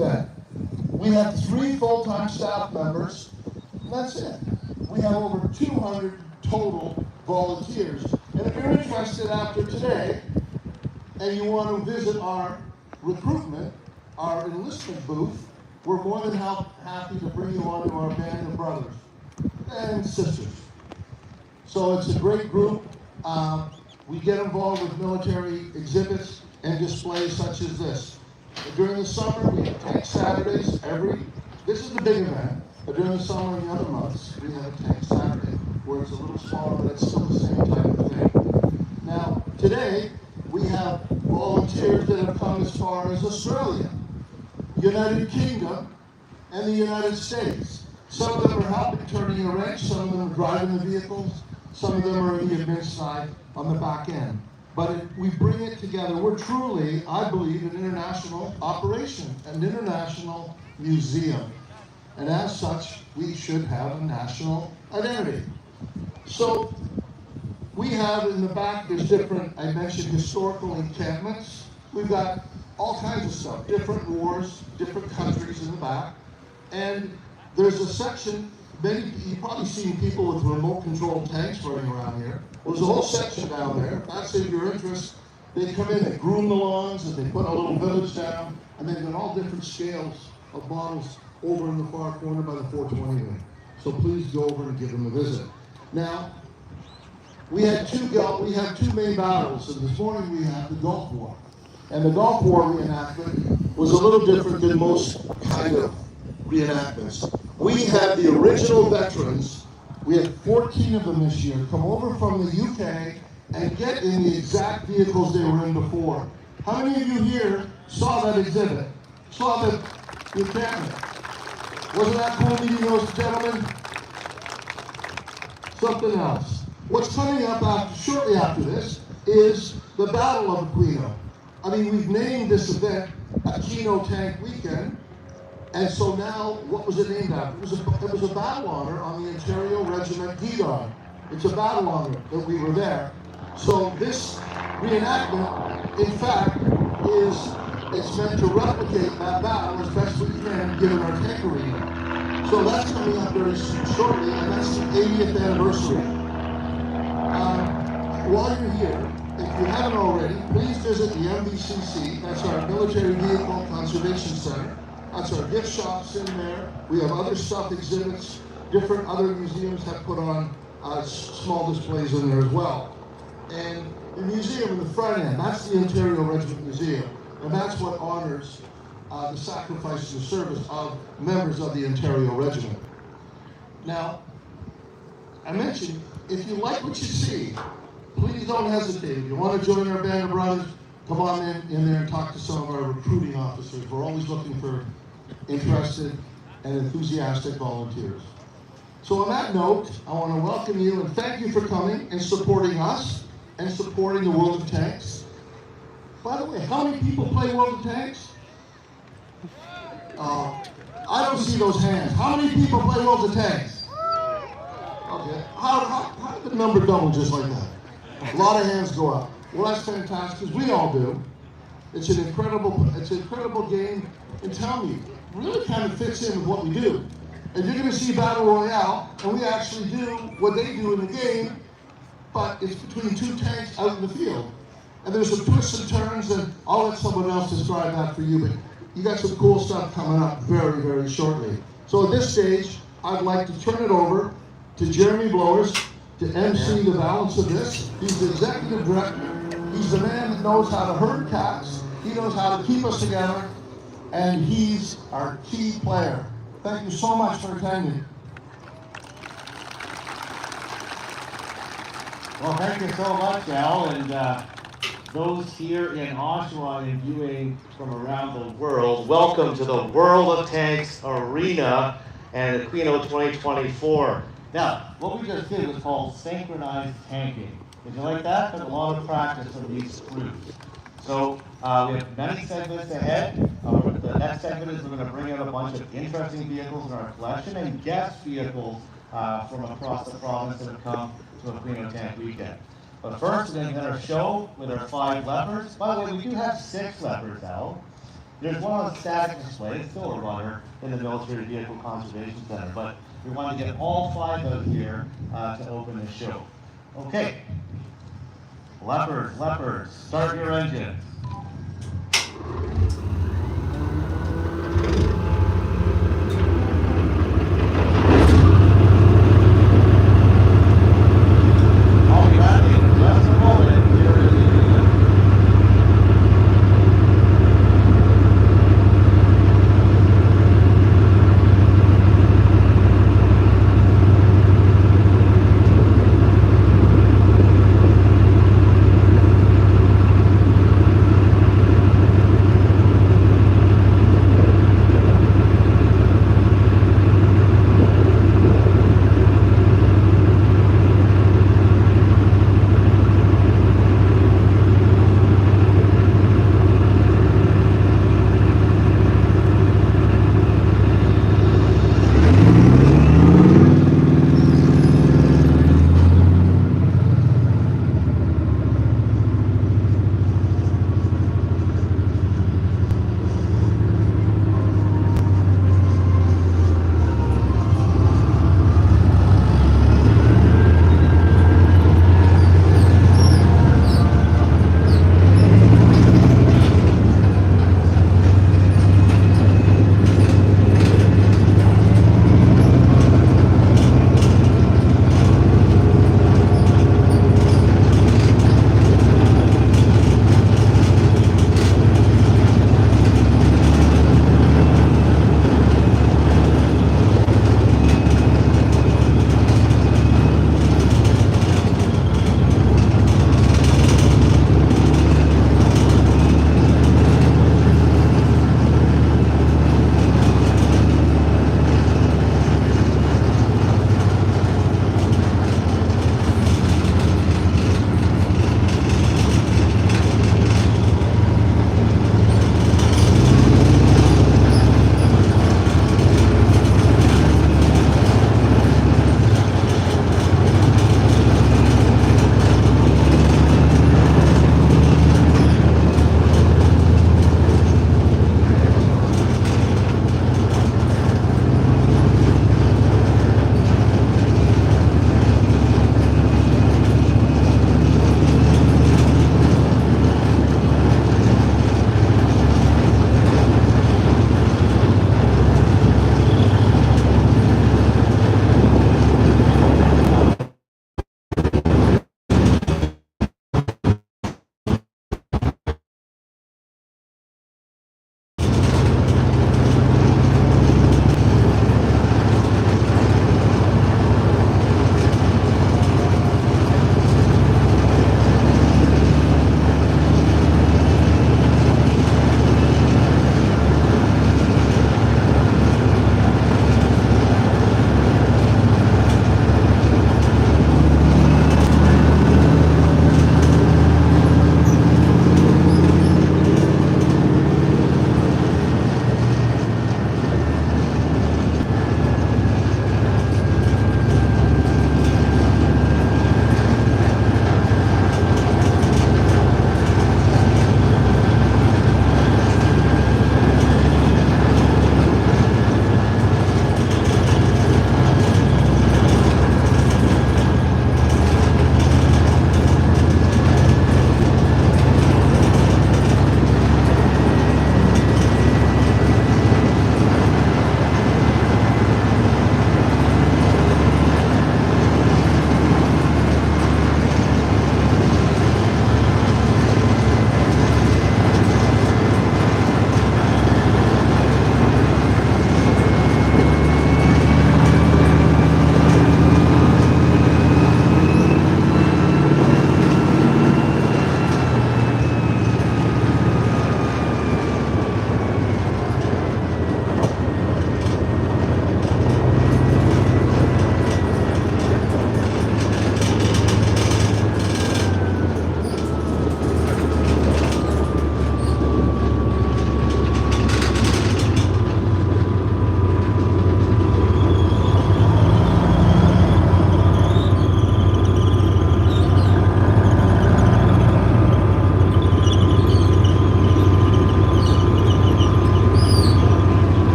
event. We have 3 full-time staff members, and that's it. We have over 200 total volunteers. And if you're interested after today, and you want to visit our recruitment, our enlistment booth, we're more than happy to bring you on to our band of brothers and sisters. So it's a great group. We get involved with military exhibits and displays such as this. During the summer, we have tank Saturdays this is the big event, but during the summer and the other months, we have a tank Saturday, where it's a little smaller, but it's still the same type of thing. Now, today, we have volunteers that have come as far as Australia, United Kingdom, and the United States. Some of them are helping turning a wrench, some of them are driving the vehicles, some of them are in the admin side on the back end. But we bring it together. We're truly, I believe, an international operation, an international museum. And as such, we should have a national identity. So we have in the back, there's different, I mentioned historical encampments. We've got all kinds of stuff, different wars, different countries in the back. And there's a section, you've probably seen people with remote controlled tanks running around here. Well, there's a whole section down there. If that's of your interest, they come in, they groom the lawns, and they put a little village down, and they've got all different scales of models over in the far corner by the 420 wing. So please go over and give them a visit. Now, we have two main battles, and this morning we have the Gulf War. And the Gulf War reenactment was a little different than most kind of reenactments. We had the original veterans, we had 14 of them this year, come over from the UK and get in the exact vehicles they were in before. How many of you here saw that exhibit? Saw the encampment? Wasn't that cool meeting those gentlemen? Something else. What's coming up shortly after this is the Battle of Aquino. I mean, we've named this event Aquino Tank Weekend, and so now, what was it named after? It was a battle honor on the Ontario Regiment Guidon. It's a battle honor that we were there. So this reenactment, in fact, it's meant to replicate that battle as best we can, given our tank arena. So that's coming up very shortly, and that's the 80th anniversary. While you're here, if you haven't already, please visit the MVCC. That's our Military Vehicle Conservation Center. That's our gift shops in there. We have other stuff, exhibits. Different other museums have put on small displays in there as well. And the museum in the front end, that's the Ontario Regiment Museum. And that's what honors the sacrifices and service of members of the Ontario Regiment. Now, I mentioned, if you like what you see, please don't hesitate. If you want to join our band of brothers, come on in there and talk to some of our recruiting officers. We're always looking for interested and enthusiastic volunteers. So on that note, I want to welcome you and thank you for coming and supporting us and supporting the World of Tanks. By the way, how many people play World of Tanks? I don't see those hands. How many people play World of Tanks? Okay. How did the number double just like that? A lot of hands go up. Well, that's fantastic, because we all do. It's an incredible game, and tell me, it really kind of fits in with what we do. And you're going to see Battle Royale, and we actually do what they do in the game, but it's between 2 tanks out in the field. And there's some twists and turns, and I'll let someone else describe that for you, but you got some cool stuff coming up very, very shortly. So at this stage, I'd like to turn it over to Jeremy Blowers to MC the balance of this. He's the executive director. He's the man that knows how to herd cats. He knows how to keep us together, and he's our key player. Thank you so much for attending. Well, thank you so much, Al, and those here in Oshawa and viewing from around the world, welcome to the World of Tanks Arena and Aquino 2024. Now, what we just did was called synchronized tanking. Did you like that? Took a lot of practice for these crews. So we have many segments ahead. The next segment is we're going to bring out a bunch of interesting vehicles in our collection and guest vehicles from across the province that have come to Aquino Tank Weekend. But first, we're going to get our show with our 5 leopards. By the way, we do have 6 leopards, Al. There's one on static display, it's still a runner in the Military Vehicle Conservation Center, but we wanted to get all 5 out here to open the show. Okay. Leopard, start your engine.